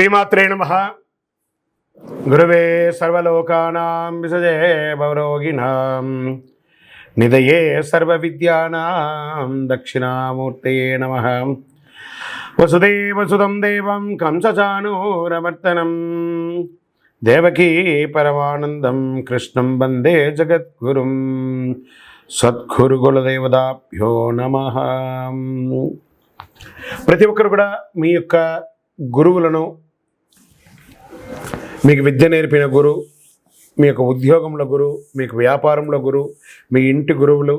శ్రీమాత్రే నమః. గురవే సర్వలోకానాం విసజే భవరోగిణాం నిదయే సర్వవిద్యానాం దక్షిణామూర్తయే నమః. వసుదేవసుతం దేవం కంసచానూరమర్దనం దేవకీ పరమానందం కృష్ణం వందే జగద్గురుం. సద్గురుకులదేవతాభ్యో నమః. ప్రతి ఒక్కరు కూడా మీ యొక్క గురువులను, మీకు విద్య నేర్పిన గురువు, మీ యొక్క ఉద్యోగంలో గురువు, మీకు వ్యాపారంలో గురువు, మీ ఇంటి గురువులు,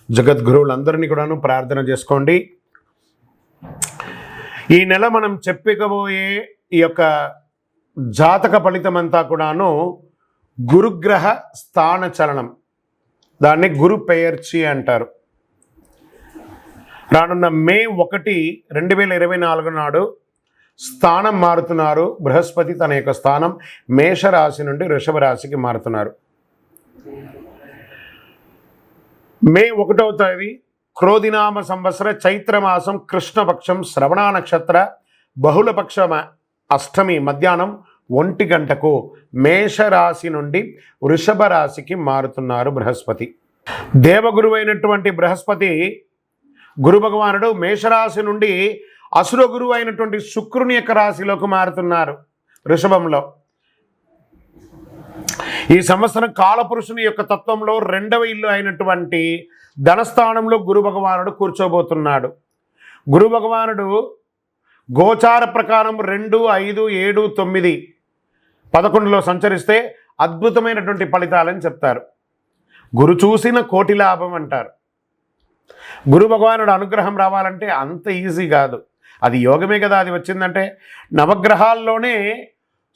జగద్గురువులందరినీ కూడాను ప్రార్థన చేసుకోండి. ఈ నెల మనం చెప్పుకోబోయే ఈ యొక్క జాతక ఫలితం అంతా కూడాను గురుగ్రహ స్థాన చలనం, దాన్ని గురు పెయర్చి అంటారు. రానున్న మే 1, 2024 నాడు స్థానం మారుతున్నారు. బృహస్పతి తన యొక్క స్థానం మేషరాశి నుండి వృషభ రాశికి మారుతున్నారు. మే 1వ తేదీ క్రోధినామ సంవత్సర చైత్రమాసం కృష్ణపక్షం శ్రవణ నక్షత్ర బహుళపక్ష అష్టమి మధ్యాహ్నం 1 గంటకు మేషరాశి నుండి వృషభ రాశికి మారుతున్నారు బృహస్పతి. దేవగురువైనటువంటి బృహస్పతి గురు భగవానుడు మేషరాశి నుండి అసుర గురువు అయినటువంటి శుక్రుని యొక్క రాశిలోకి మారుతున్నారు వృషభంలో. ఈ సంవత్సరం కాలపురుషుని యొక్క తత్వంలో 2వ ఇల్లు అయినటువంటి ధనస్థానంలో గురు భగవానుడు కూర్చోబోతున్నాడు. గురు భగవానుడు గోచార ప్రకారం 2, 5, 7, 9, 11లో సంచరిస్తే అద్భుతమైనటువంటి ఫలితాలని చెప్తారు. గురు చూసిన కోటి లాభం అంటారు. గురు భగవానుడు అనుగ్రహం రావాలంటే అంత ఈజీ కాదు, అది యోగమే కదా. అది వచ్చిందంటే నవగ్రహాల్లోనే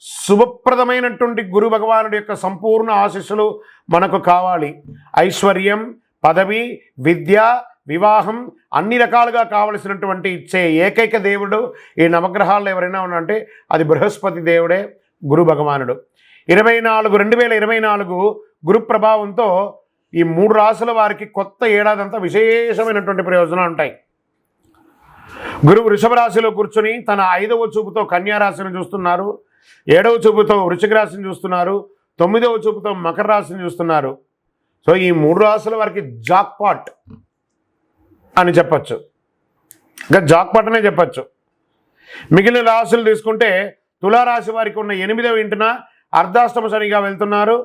శుభప్రదమైనటువంటి గురు భగవానుడి యొక్క సంపూర్ణ ఆశీస్సులు మనకు కావాలి. ఐశ్వర్యం, పదవి, విద్య, వివాహం అన్ని రకాలుగా కావలసినటువంటి ఇచ్చే ఏకైక దేవుడు ఈ నవగ్రహాల్లో ఎవరైనా ఉన్నారంటే అది బృహస్పతి దేవుడే, గురు భగవానుడు. 2024 గురు ప్రభావంతో ఈ 3 రాశుల వారికి కొత్త ఏడాదంతా విశేషమైనటువంటి ప్రయోజనాలు ఉంటాయి. గురువు వృషభ రాశిలో కూర్చొని తన 5వ చూపుతో కన్యా రాశిని చూస్తున్నారు, 7వ చూపుతో వృశ్చిక రాశిని చూస్తున్నారు, 9వ చూపుతో మకర రాశిని చూస్తున్నారు. సో ఈ 3 రాశుల వారికి జాక్పాట్ అని చెప్పచ్చు, ఇంకా జాక్పాట్ అనే చెప్పచ్చు. మిగిలిన రాశులు తీసుకుంటే తులారాశి వారికి ఉన్న 8వ ఇంటిన అర్ధాష్టమ శనిగా వెళ్తున్నారు,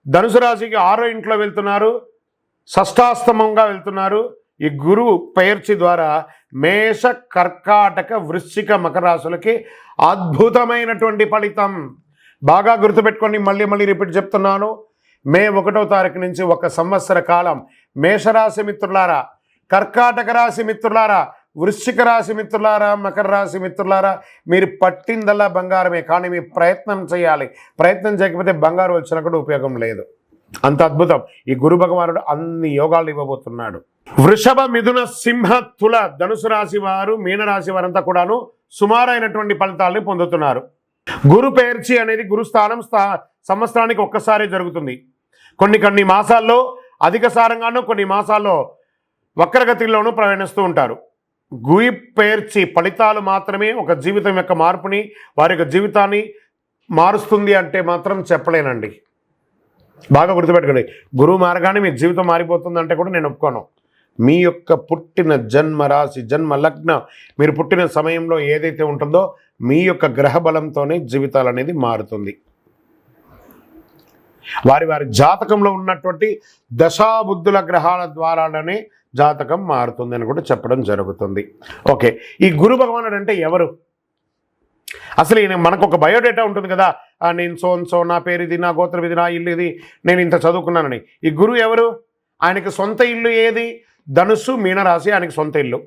ధనుసు రాశికి 6వ ఇంట్లో వెళ్తున్నారు, షష్టాష్టమంగా వెళ్తున్నారు. ఈ గురువు పెయర్చి ద్వారా మేష, కర్కాటక, వృశ్చిక, మకర రాశులకి అద్భుతమైనటువంటి ఫలితం. బాగా గుర్తుపెట్టుకొని మళ్ళీ రిపీట్ చెప్తున్నాను. మే 1వ తారీఖు నుంచి 1 సంవత్సర కాలం మేషరాశి మిత్రులారా, కర్కాటక రాశి మిత్రులారా, వృశ్చిక రాశి మిత్రులారా, మకర రాశి మిత్రులారా, మీరు పట్టిందల్లా బంగారమే. కానీ మీరు ప్రయత్నం చేయాలి. ప్రయత్నం చేయకపోతే బంగారు వచ్చినా కూడా ఉపయోగం లేదు. అంత అద్భుతం ఈ గురు భగవానుడు అన్ని యోగాలు ఇవ్వబోతున్నాడు. వృషభ, మిథున, సింహ, తుల, ధనుసు రాశి వారు, మీనరాశి వారంతా కూడాను సుమారైనటువంటి ఫలితాలని పొందుతున్నారు. గురు పెయర్చి అనేది గురుస్థానం సంవత్సరానికి ఒక్కసారి జరుగుతుంది. కొన్ని మాసాల్లో అధిక సారంగానూ, కొన్ని మాసాల్లో వక్రగతిలోనూ ప్రయాణిస్తూ ఉంటారు. గురి పెయర్చి ఫలితాలు మాత్రమే ఒక జీవితం యొక్క మార్పుని, వారి యొక్క జీవితాన్ని మారుస్తుంది అంటే మాత్రం చెప్పలేనండి. బాగా గుర్తుపెట్టుకోండి, గురువు మారగానే మీ జీవితం మారిపోతుందంటే కూడా నేను ఒప్పుకోను. మీ యొక్క పుట్టిన జన్మ రాశి, జన్మ లగ్నం, మీరు పుట్టిన సమయంలో ఏదైతే ఉంటుందో మీ యొక్క గ్రహ బలంతోనే జీవితాలు అనేది మారుతుంది. వారి జాతకంలో ఉన్నటువంటి దశాబుద్ధుల గ్రహాల ద్వారానే జాతకం మారుతుంది అని కూడా చెప్పడం జరుగుతుంది. ఓకే, ఈ గురు భగవానుడు అంటే ఎవరు? అసలు ఈయన మనకు ఒక బయోడేటా ఉంటుంది కదా, నేను సో నా పేరు ఇది, నా గోత్రం ఇది, నా ఇల్లు ఇది, నేను ఇంత చదువుకున్నానని. ఈ గురువు ఎవరు? ఆయనకి సొంత ఇల్లు ఏది? ధనుస్సు, మీనరాశి ఆయనకి సొంత ఇల్లు.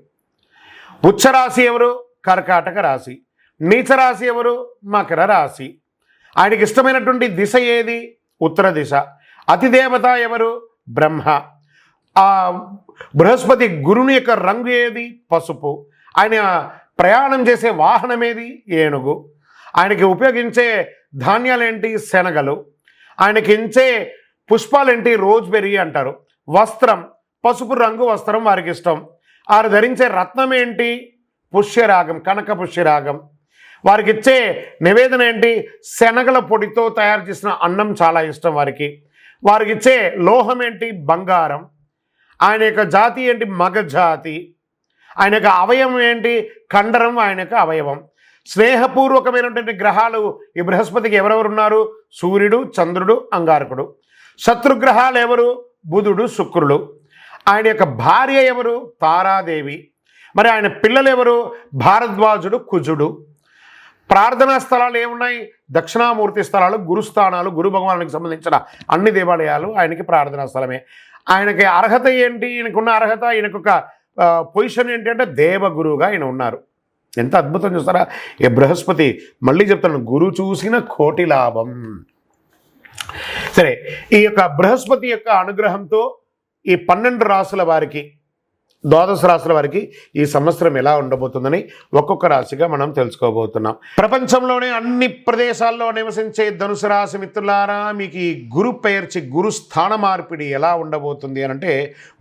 ఉచ్చరాశి ఎవరు? కర్కాటక రాశి. నీచరాశి ఎవరు? మకర రాశి. ఆయనకి ఇష్టమైనటువంటి దిశ ఏది? ఉత్తర దిశ. అతిదేవత ఎవరు? బ్రహ్మ. ఆ బృహస్పతి గురుని యొక్క రంగు ఏది? పసుపు. ఆయన ప్రయాణం చేసే వాహనం ఏది? ఏనుగు. ఆయనకి ఉపయోగించే ధాన్యాలేంటి? శనగలు. ఆయనకి ఇచ్చే పుష్పాలేంటి? రోజ్బెర్రీ అంటారు. వస్త్రం పసుపు రంగు వస్త్రం వారికి ఇష్టం. వారు ధరించే రత్నం ఏంటి? పుష్యరాగం, కనక పుష్యరాగం. వారికి ఇచ్చే నివేదన ఏంటి? శనగల పొడితో తయారు చేసిన అన్నం చాలా ఇష్టం వారికి. వారికి ఇచ్చే లోహం ఏంటి? బంగారం. ఆయన యొక్క జాతి ఏంటి? మగ జాతి. ఆయన యొక్క అవయవం ఏంటి? కండరం ఆయన యొక్క అవయవం. స్నేహపూర్వకమైనటువంటి గ్రహాలు ఈ బృహస్పతికి ఎవరెవరు ఉన్నారు? సూర్యుడు, చంద్రుడు, అంగారకుడు. శత్రుగ్రహాలు ఎవరు? బుధుడు, శుక్రుడు. ఆయన యొక్క భార్య ఎవరు? తారాదేవి. మరి ఆయన పిల్లలు ఎవరు? భారద్వాజుడు, కుజుడు. ప్రార్థనా స్థలాలు ఏమున్నాయి? దక్షిణామూర్తి స్థలాలు, గురుస్థానాలు, గురు భగవానునికి సంబంధించిన అన్ని దేవాలయాలు ఆయనకి ప్రార్థనా స్థలమే. ఆయనకి అర్హత ఏంటి? ఈయనకున్న అర్హత, ఈయనకొక పొజిషన్ ఏంటి అంటే దేవగురువుగా ఆయన ఉన్నారు. ఎంత అద్భుతం చూస్తారా ఈ బృహస్పతి. మళ్ళీ చెప్తాను, గురు చూసిన కోటి లాభం. సరే, ఈ యొక్క బృహస్పతి యొక్క అనుగ్రహంతో ఈ 12 రాసుల వారికి, ద్వాదశ రాశుల వారికి ఈ సంవత్సరం ఎలా ఉండబోతుందని ఒక్కొక్క రాశిగా మనం తెలుసుకోబోతున్నాం. ప్రపంచంలోనే అన్ని ప్రదేశాల్లో నివసించే ధనుసు రాశి మిత్రులారా, మీకు ఈ గురు పెయర్చి గురు స్థాన మార్పిడి ఎలా ఉండబోతుంది అని అంటే,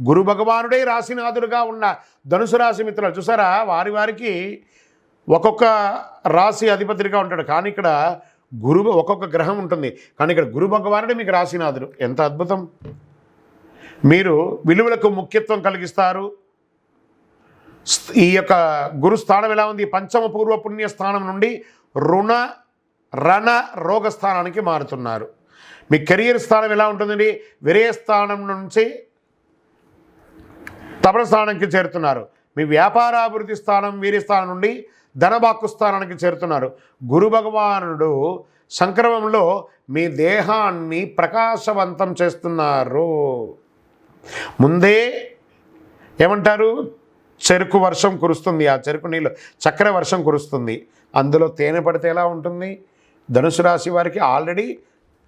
గురు భగవానుడే రాశినాథుడుగా ఉన్న ధనుసు రాశి మిత్రులు చూసారా, వారికి ఒక్కొక్క రాశి అధిపతిగా ఉంటాడు. కానీ ఇక్కడ గురువు ఒక్కొక్క గ్రహం ఉంటుంది, కానీ ఇక్కడ గురు భగవానుడే మీకు రాశినాథుడు. ఎంత అద్భుతం! మీరు విలువలకు ముఖ్యత్వం కలిగిస్తారు. ఈ యొక్క గురుస్థానం ఎలా ఉంది? పంచమ పూర్వ పుణ్య స్థానం నుండి రుణ రణ రోగ స్థానానికి మారుతున్నారు. మీ కెరియర్ స్థానం ఎలా ఉంటుందండి? విరయ స్థానం నుంచి తపన స్థానానికి చేరుతున్నారు. మీ వ్యాపారాభివృద్ధి స్థానం వీర్యస్థానం నుండి ధనబాక్కు స్థానానికి చేరుతున్నారు. గురు భగవానుడు సంక్రమంలో మీ దేహాన్ని ప్రకాశవంతం చేస్తున్నారు. ముందే ఏమంటారు? చెరుకు వర్షం కురుస్తుంది. ఆ చెరుకు నీళ్ళు చక్కెర వర్షం కురుస్తుంది. అందులో తేనె పడితే ఎలా ఉంటుంది? ధనుసు రాశి వారికి ఆల్రెడీ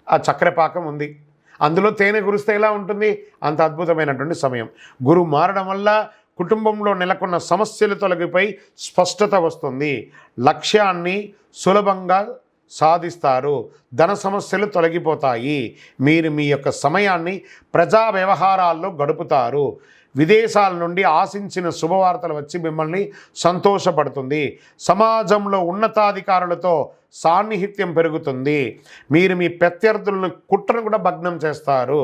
ఆ చక్కెర పాకం ఉంది. అందులో తేనె కురిస్తే ఎలా ఉంటుంది? అంత అద్భుతమైనటువంటి సమయం. గురువు మారడం వల్ల కుటుంబంలో నెలకొన్న సమస్యలు తొలగిపోయి స్పష్టత వస్తుంది. లక్ష్యాన్ని సులభంగా సాధిస్తారు. ధన సమస్యలు తొలగిపోతాయి. మీరు మీ యొక్క సమయాన్ని ప్రజా వ్యవహారాల్లో గడుపుతారు. విదేశాల నుండి ఆశించిన శుభవార్తలు వచ్చి మిమ్మల్ని సంతోషపడుతుంది. సమాజంలో ఉన్నతాధికారులతో సాన్నిహిత్యం పెరుగుతుంది. మీరు మీ ప్రత్యర్థులను కుట్రను కూడా భగ్నం చేస్తారు.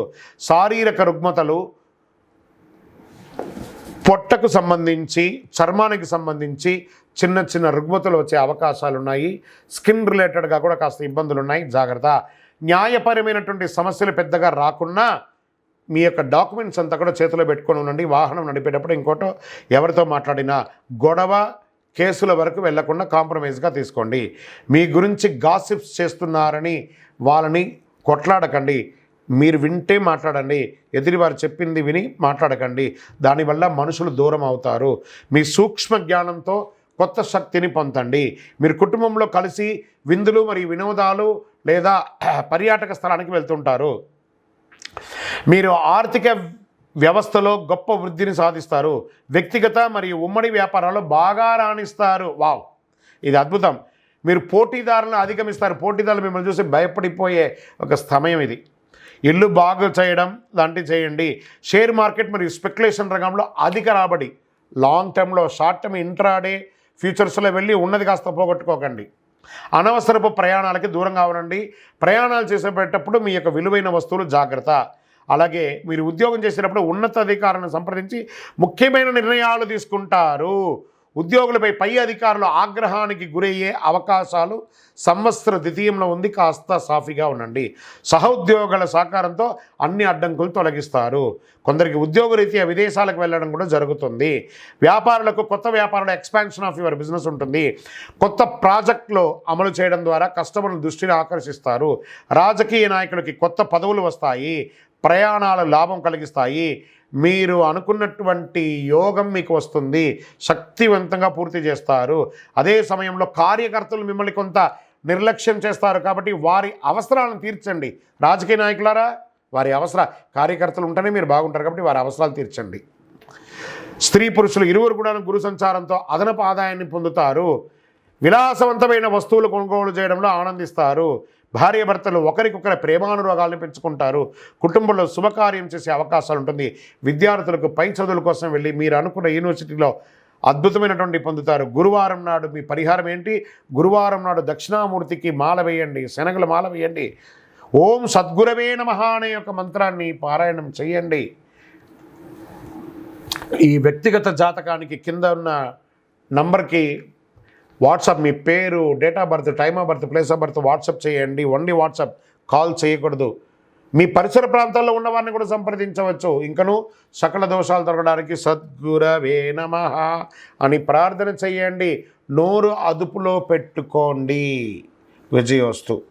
శారీరక రుగ్మతలు, పొట్టకు సంబంధించి, చర్మానికి సంబంధించి చిన్న చిన్న రుగ్మతలు వచ్చే అవకాశాలు ఉన్నాయి. స్కిన్ రిలేటెడ్గా కూడా కాస్త ఇబ్బందులు ఉన్నాయి, జాగ్రత్త. న్యాయపరమైనటువంటి సమస్యలు పెద్దగా రాకున్నా మీ యొక్క డాక్యుమెంట్స్ అంతా కూడా చేతిలో పెట్టుకొని ఉండండి. వాహనం నడిపేటప్పుడు ఇంకోటో ఎవరితో మాట్లాడినా గొడవ కేసుల వరకు వెళ్లకుండా కాంప్రమైజ్గా తీసుకోండి. మీ గురించి గాసిప్స్ చేస్తున్నారని వాళ్ళని కొట్లాడకండి. మీరు వింటే మాట్లాడండి, ఎదుటివారు చెప్పింది విని మాట్లాడకండి. దానివల్ల మనుషులు దూరం అవుతారు. మీ సూక్ష్మ జ్ఞానంతో కొత్త శక్తిని పొందండి. మీరు కుటుంబంలో కలిసి విందులు మరియు వినోదాలు లేదా పర్యాటక స్థలానికి వెళ్తుంటారు. మీరు ఆర్థిక వ్యవస్థలో గొప్ప వృద్ధిని సాధిస్తారు. వ్యక్తిగత మరియు ఉమ్మడి వ్యాపారాల్లో బాగా రాణిస్తారు. వావ్, ఇది అద్భుతం. మీరు పోటీదారులను అధిగమిస్తారు. పోటీదారులు మిమ్మల్ని చూసి భయపడిపోయే ఒక సమయం ఇది. ఇల్లు బాగు చేయడం లాంటివి చేయండి. షేర్ మార్కెట్ మరియు స్పెక్యులేషన్ రంగంలో అధిక రాబడి. లాంగ్ టర్మ్లో, షార్ట్ టర్మ్, ఇంట్రాడే, ఫ్యూచర్స్లో వెళ్ళి ఉన్నది కాస్త పోగొట్టుకోకండి. అనవసరపు ప్రయాణాలకి దూరంగా ఉండండి. ప్రయాణాలు చేసేటప్పుడు మీ యొక్క విలువైన వస్తువులు జాగ్రత్త. అలాగే మీరు ఉద్యోగం చేసేటప్పుడు ఉన్నతాధికారులను సంప్రదించి ముఖ్యమైన నిర్ణయాలు తీసుకుంటారు. ఉద్యోగులపై పై అధికారులు ఆగ్రహానికి గురయ్యే అవకాశాలు సంవత్సర ద్వితీయంలో ఉంది. కాస్త సాఫీగా ఉండండి. సహోద్యోగుల సహకారంతో అన్ని అడ్డంకులు తొలగిస్తారు. కొందరికి ఉద్యోగరీత్యా విదేశాలకు వెళ్ళడం కూడా జరుగుతుంది. వ్యాపారులకు కొత్త వ్యాపారాల ఎక్స్పాన్షన్ ఆఫ్ యువర్ బిజినెస్ ఉంటుంది. కొత్త ప్రాజెక్టులు అమలు చేయడం ద్వారా కస్టమర్ల దృష్టిని ఆకర్షిస్తారు. రాజకీయ నాయకులకి కొత్త పదవులు వస్తాయి. ప్రయాణాలు లాభం కలిగిస్తాయి. మీరు అనుకున్నటువంటి యోగం మీకు వస్తుంది. శక్తివంతంగా పూర్తి చేస్తారు. అదే సమయంలో కార్యకర్తలు మిమ్మల్ని కొంత నిర్లక్ష్యం చేస్తారు. కాబట్టి వారి అవసరాలను తీర్చండి. రాజకీయ నాయకులారా, వారి కార్యకర్తలు ఉంటేనే మీరు బాగుంటారు. కాబట్టి వారి అవసరాలు తీర్చండి. స్త్రీ పురుషులు ఇరువురు కూడా గురు సంచారంతో అదనపు ఆదాయాన్ని పొందుతారు. విలాసవంతమైన వస్తువులు కొనుగోలు చేయడంలో ఆనందిస్తారు. భార్యాభర్తలు ఒకరికొకరి ప్రేమానురాగాలను పెంచుకుంటారు. కుటుంబంలో శుభకార్యం చేసే అవకాశాలు ఉంటుంది. విద్యార్థులకు పై చదువుల కోసం వెళ్ళి మీరు అనుకున్న యూనివర్సిటీలో అద్భుతమైనటువంటి పొందుతారు. గురువారం నాడు మీ పరిహారం ఏంటి? గురువారం నాడు దక్షిణామూర్తికి మాల వేయండి, శనగల మాల వేయండి. ఓం సద్గురవే నమః అనే యొక్క మంత్రాన్ని పారాయణం చేయండి. ఈ వ్యక్తిగత జాతకానికి కింద ఉన్న నంబర్కి వాట్సాప్, మీ పేరు, date of birth, time of birth, place of birth WhatsApp చేయండి. ఓన్లీ వాట్సాప్, కాల్ చేయకూడదు. మీ పరిసర ప్రాంతాల్లో ఉన్న వారిని కూడా సంప్రదించవచ్చు. ఇంకను సకల దోషాలు తొలగడానికి సద్గురవే నమః అని ప్రార్థన చేయండి. నోరు అదుపులో పెట్టుకోండి. విజయోస్తు.